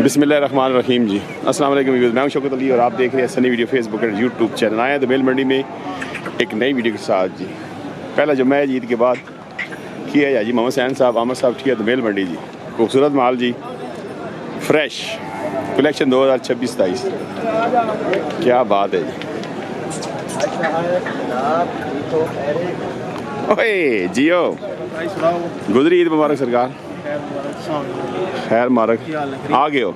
बिस्मिल्लाहिर्रहमानिर्रहीम जी। अस्सलाम वालेकुम व्यूअर्स, मैं हूं शौकत अली और आप देख रहे हैं सनी वीडियो फेसबुक और यूट्यूब चैनल। आए हैं तो बेल मंडी में एक नई वीडियो के साथ जी। पहला जुम्मा है ईद के बाद किया है जी। मोहम्मद सैन साहब अहमद साहब किया तो बेल मंडी जी। खूबसूरत माल जी, फ्रेश कलेक्शन 2026-27। क्या बात है जी। ओए जियो, गुजरी ईद मुबारक सरकार। खैर मारक आ गए हो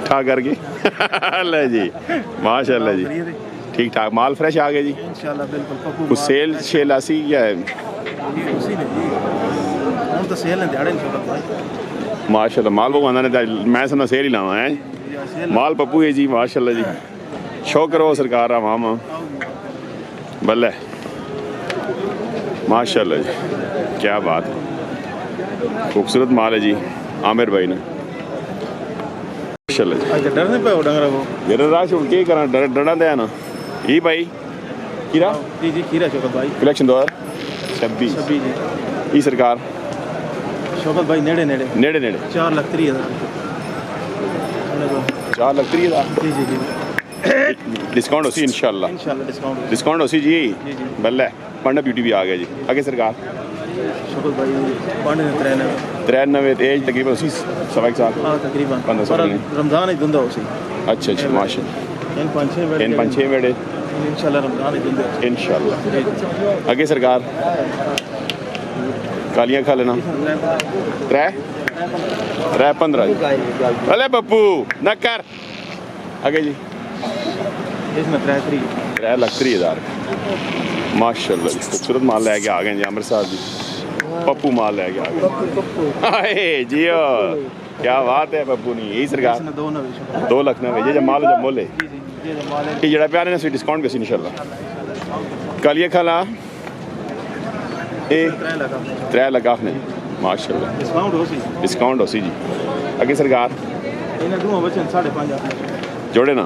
ठा करके अल्लाह जी, माशाल्लाह जी, ठीक ठाक माल फ्रेश आ गया जी इंशाल्लाह। बिल्कुल कुछ सेल शेल ऐसी क्या है माशाल्लाह। माल वो आना नहीं, मैं समझा सेल ही लावा है माल पप्पू है जी माशाल्लाह जी। शौक करो सरकार आवाम बल्ले माशाल्लाह जी, क्या बात है। खूबसूरत माल है जी आमिर भाई ने माशाल्लाह जी। डर नहीं पाओ डंगरा को मेरा राश उड़ के करा डरना दे ना ये भाई खीरा जी जी खीरा शौकत भाई कलेक्शन 2026 जी ई सरकार शौकत भाई नेड़े नेड़े 4,30,000 4,30,000 जी जी जी डिस्काउंट होसी इंशाल्लाह डिस्काउंट होसी जी बल्ले। पांडा ब्यूटी भी आ गया जी। आगे सरकार शौकत भाई 93 एज तकरीबन उसी सवा एक साल हाँ तकरीबन 15 रमजान ही धुंधा उसी। अच्छा अच्छा माशाल्लाह। इन 5-6 वेड़े इंशाल्लाह रमजान ही धुंधा इंशाल्लाह। आगे सरकार कालियाँ खा लेना 3-15 अले पप्पू न कर। आगे जी इसमें 3,30,000 माशाल्लाह जी। खूबसूरत माल लेके आ गए जी आमिर साहब जी। पप्पू माल लेके आ गए जियो, क्या बात है पप्पू नहीं यही सरकार 2 लाख ना भेजे जब माल जब मोले ये जरा प्यारे ने डिस्काउंट भी इंशाल्लाह। कालिया खाला 3 लाख आपने माशाल्लाह डिस्काउंट हो सी जी। आगे सरकार जोड़े ना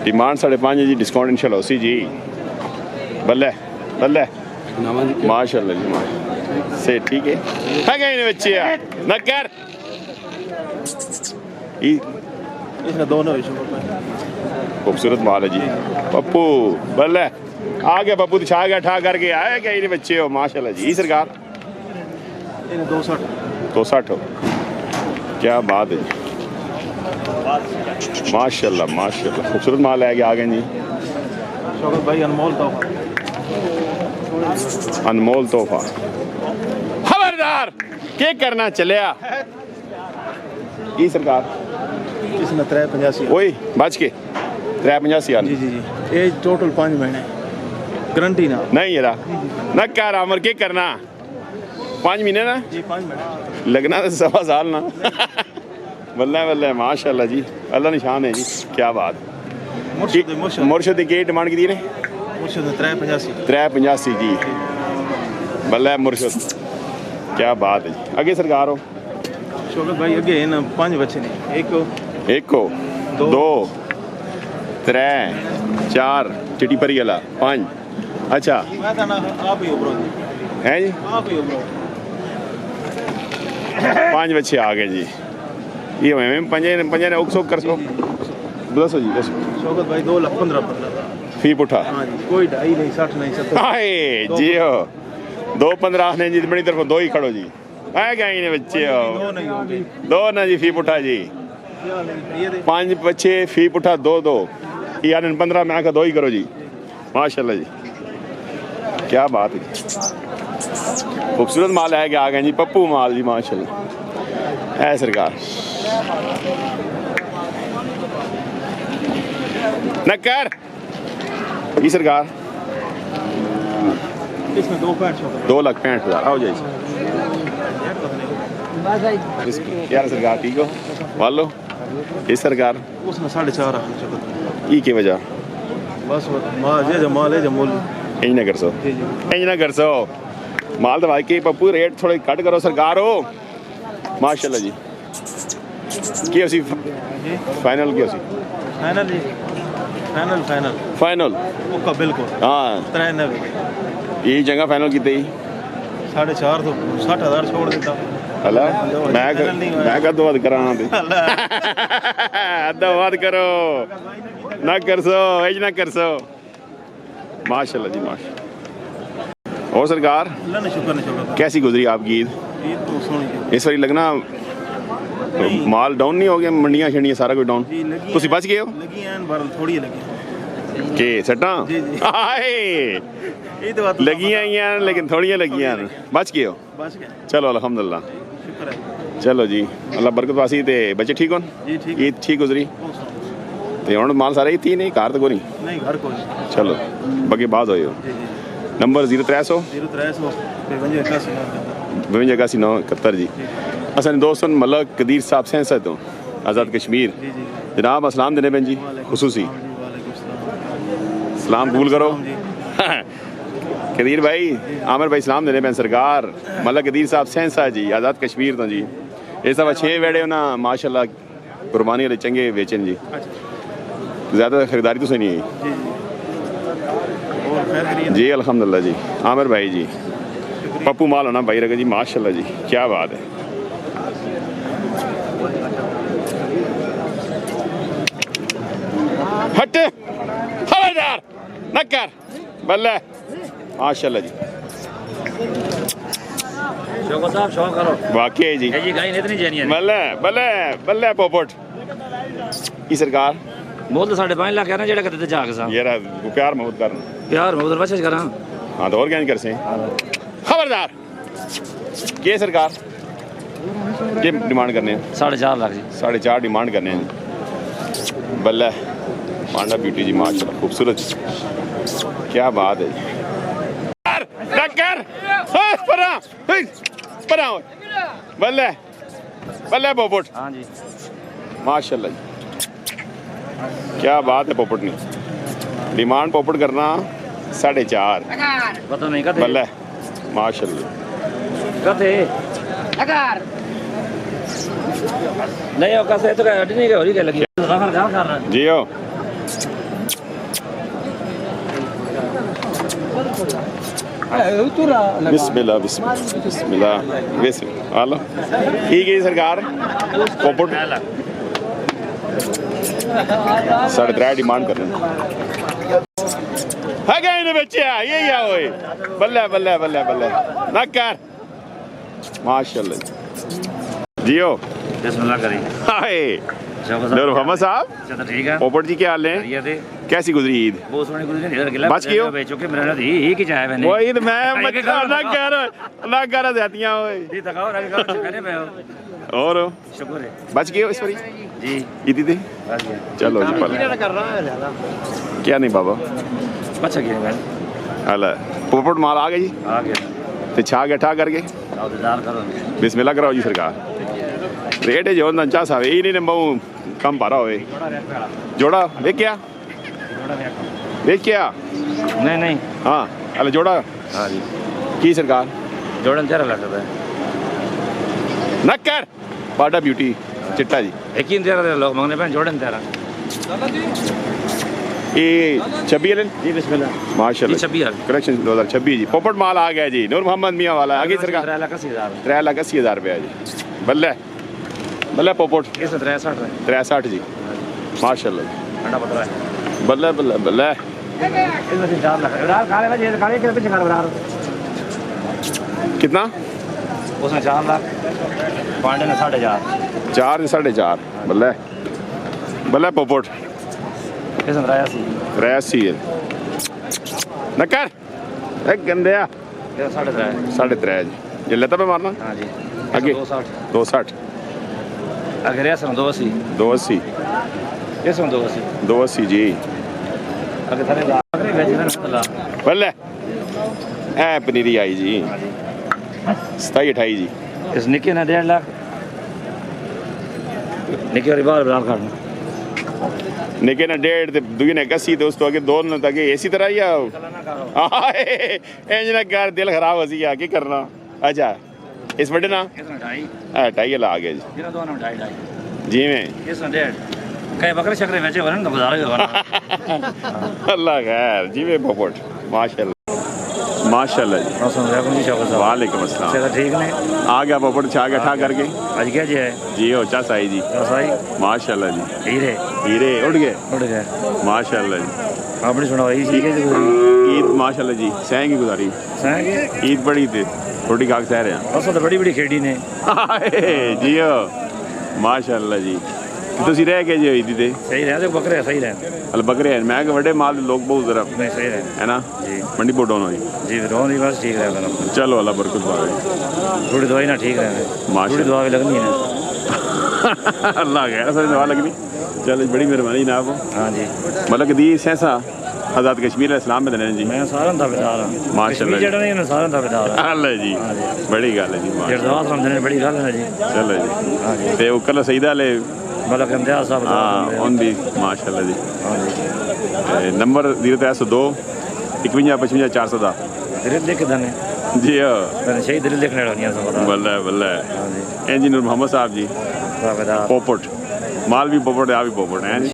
डिमांड 5.5 जी डिस्काउंट इंशाल्लाह हो सी जी बल्ले बल्ले माशाल्लाह जी माशाल्लाह से ठीक है गए बच्चे न कर इसमें दोनों खूबसूरत माल है जी पप्पू बल्ले आ गया पप्पू छा गया ठा करके आया क्या ये बच्चे हो माशाल्लाह जी। सरकार 260 हो क्या बात है जी माशाल्लाह माशाल्लाह। खूबसूरत माल है आ गए जी शौकत भाई अनमोल तोहफा खबरदार क्या करना चलिया ये सरकार इसमें 3,85 वही बच के 3,85 जी जी जी एज टोटल 5 महीने गारंटी ना नहीं यार न कर अमर क्या करना 5 महीने ना जी 5 महीने लगना तो 1.25 साल ना बल्ले बल्ले माशाल्लाह जी अल्लाह निशान है जी। क्या बात मुर्शद की डिमांड की ने 3,85 जी बल्ले मुर्शद क्या बात है जी। आगे सरकार हो शौकत भाई अगे इन 5 बच्चे ने एक को 2 3 4 चिटी परी वाला 5 अच्छा आप ही उभरो हैं जी आप ही उभरो 5 बच्चे आ गए जी। ये मैं पंजे ने उकसोक कर सो दसो जी दसो शौकत भाई 2,15,000 फी पुठा हाँ जी कोई 2.5 नहीं 60 नहीं 70 हाय जियो 2,15 ने जी बड़ी तरफ 2 ही खड़ो जी आए गए ने बच्चे हो 2 ना जी फी पुठा जी 5 बच्चे फी पुठा 2 यानी 15 में आकर 2 ही करो जी माशाल्लाह जी। क्या बात है खूबसूरत माल है आ गए जी पप्पू माल जी माशाल्लाह है सरकार न कर ये सरकार इसमें 2,65,000 आओ जाइए यार सरकार ठीक हो मान लो ये सरकार उसमें 4.5 ई की वजह बस माल है जो मोल इंज ना कर सो इंज ना कर सो माल तो भाई के पप्पू रेट थोड़े कट करो सरकार हो माशाल्लाह जी। क्या उसी फाइनल क्या उसी फाइनल जी फाइनल ओका बिल्कुल हाँ 93 ये जगह फाइनल की 4.5 तो 60,000 छोड़ देता हला मैं कदों बात करा अद्धा बात करो ना कर सो एज ना कर सो माशाल्लाह जी माशा। और सरकार अल्लाह ने शुक्र कैसी गुजरी आपकी ईद? ईद तो सोहनी इस बारी लगना माल डाउन नहीं हो गया, मंडियां शंडियां सारा कुछ डाउन? जी लगी तुसी बच गए हो लगी हैं बार थोड़ी लगी के सट्टा जी, जी। हाय ये तो बात लगियां ही हैं लेकिन थोड़ियां लगियां हैं। बच गए हो? बच गया चलो अल्हम्दुलिल्लाह। शुक्र है चलो जी अल्लाह बरकत वासी ते बच्चे ठीक होन? जी ठीक ईद ठीक गुजरी बहुत सोहनी। ते हुण माल सारा ही थी नहीं कार तो कोई नहीं? नहीं घर को जी चलो बाकी बात होए हो। जी नंबर 0300 0300 55 52 91 जी। असन दोस्तन मलक कदीर साहब सेंसा तो आज़ाद कश्मीर जी जी जनाब अस्सलाम देने बहन जी खुसूसी वालेकुम सलाम सलाम कबूल करो। जी कदीर भाई आमिर भाई सलाम देने बहन सरकार मलक कदीर साहब सेंसा जी आज़ाद कश्मीर तो जी। ये सब 6 वेड़े ना माशाल्लाह कुर्बानी वाले चंगे बेचन जी। ज़्यादा खरीदारी तो से नहीं आई जी और खैर करिए जी अल्हम्दुलिल्लाह जी। आमिर भाई जी पप्पू माल होना भाई रगा जी माशाल्लाह जी क्या बात है। हट खबरदार न कर बल्ले माशाल्लाह जी शौको साहब शौक करो वाकई जी ये जी गाय इतनी जानी है बल्ले बल्ले बल्ले पोपट की सरकार मोल तो 5.5 लाख है ना जेड़ा करते जाग सा ये प्यार मोहब्बत कर प्यार मोहब्बत बचत करा हाँ तो और क्या नहीं कर से खबरदार ये सरकार ये डिमांड करने हैं 4.5 लाख जी 4.5 डिमांड करने हैं बल्ले पांडा ब्यूटी जी माशाल्लाह खूबसूरत क्या बात है बल्ले बल्ले पोपट हाँ जी माशाल्लाह जी क्या बात है पोपट ने डिमांड पोपट करना 4.5 पता नहीं कते बल्ले माशाल्लाह कते नहीं हो कैसे तो हट नहीं हो रही क्या लगी सफर क्या कर रहा है जियो बिस्मिल्लाह बिस्मिल्लाह बिस्मिल्लाह बिस्मिल्लाह आलो ठीक है सरकार पोपट 3.5 डिमांड कर रहे हैं है क्या इन्हें बच्चे ये क्या होए बल्ले बल्ले बल्ले बल्ले ना कर माशाल्लाह जियो बिस्मिल्लाह करी हाय शौको नूर मोहम्मद साहब चलो ठीक है पोपट जी क्या हाल है ये दे कैसी गुजरी ईद बहुत सोनी गुजरी नहीं लग बच गए हो? बेचो के मेरा ही की चाहे मैंने वही तो मैं ना कर जातियां ओए जी तकाओ रख कर चकने पे हो और शुक्र है बच गए हो इस बारी जी ईदी थी बच गया चलो जी पल क्या नहीं बाबा बच गया मैं हला पोपट माल आ गया जी आ गया ते छा गठा करके आओ दाल करो बिस्मिल्लाह कराओ जी सरकार रेट है जो नंचा सा यही नहीं बहु कम पारा होए जोड़ा देख क्या देख क्या नहीं नहीं हाँ हला जोड़ा हाँ जी की सरकार जोड़न 13 लाख रुपए न कर पाडा ब्यूटी चिट्टा जी एक ही 13 लोग मांगने पे जोड़न 13 ये 26 ले जी बिस्मिल्लाह माशाल्लाह 26 कलेक्शन 2026 जी पोपट माल आ गया जी नूर मोहम्मद मियाँ वाला आगे सरकार 3,80,000 रुपया जी बल्ले बल्ले पोपट इसमें 63 है 63 जी माशाल्लाह ठंडा पड़ है बल्ले बल्ले बल्ले इसमें 4 लाख बराबर खा ले भाई खा ले के पीछे खा बराबर कितना उसमें 4 लाख पांडे ने 4.5 4 4.5 बल्ले बल्ले पोपट इसमें 83 83 न कर एक गंदया ये 3.5 3.5 जी ये लेता पे मारना हाँ जी आगे 260 260 अगर इसमें 280 280 इसमें 280 280 जी अगर थाने अगर भेज देना बल्ले ए पनीरी आई जी 27-28 जी इस निके ने 1.5 लाख निके और बार बराबर काटना निके ना 1.5 ते दुई ने 80 ते उस तो आगे 2 न ताकि ऐसी तरह ही इंज ना कर दिल खराब हो सी क्या करना अच्छा इस बड़े ना इसमें 2.5 2.5 ला आ गया जी जिना दोनों 2.5 जी में इसमें 1.5 कई बकरे शकरे बेचे वरन तो गुजारा ही होगा अल्लाह खैर जी में पोपट माशाल्लाह माशाल्लाह जी। अस्सलाम जी शौकत साहब वालेकुम अस्सलाम। सेहत ठीक ने आ गया पोपट छा गया ठा करके आज क्या जी है जी हो चा साई जी रसाई माशाल्लाह जी। हीरे हीरे उड़ गए उड़ गए माशाल्लाह जी। अपनी सुनवाई ठीक है जी ईद माशाल्लाह जी सह की गुजारी सह ईद बड़ी थी थोड़ी खाक सह रहे हैं असल तो बड़ी बड़ी खेड़ी ने जी हो माशाल्लाह जी। ਤੁਸੀਂ ਰਹਿ ਕੇ ਜੀ ਈਦ ਤੇ सही रहे बकरे सही रहे ਅਲ ਬੱਕਰੇ ਹਨ ਮੈਂ ਕਿ ਵੱਡੇ ਮਾਲ ਦੇ ਲੋਕ ਬਹੁਤ ਜ਼ਰਾ नहीं सही रहे है ना जी मंडी बोडो ना जी। जी रोन बस ठीक रहे मेरा चलो अल्लाह बरकत पावे थोड़ी दवाई ना ठीक रहे माशाल्लाह। थोड़ी दवा भी लगनी है अल्लाह खैर सर दवा लगनी चलो बड़ी मेहरबानी जनाब। हाँ जी मतलब दी सहसा आज़ाद कश्मीर इस्लाम में देने जी मैं सारा दावेदार हाँ माशाल्लाह जी। जड़ा नहीं मैं सारा दावेदार हाँ अल्लाह जी हाँ जी बड़ी गल है जी माशाल्लाह। जरदवा साहब देने बड़ी गल है जी चलो जी हाँ जी ते उकल सईदा ले मलक इम्तियाज साहब हाँ उन भी माशाल्लाह जी। हाँ जी नंबर 0301 51 55 410 दिल लिख दने जी हाँ मैंने सही दिल लिखने वाली सब बल्ले बल्ले हाँ जी इंजीनियर मोहम्मद साहब जी दावेदार पोपट माल भी पोपट है आ भी पोपट है।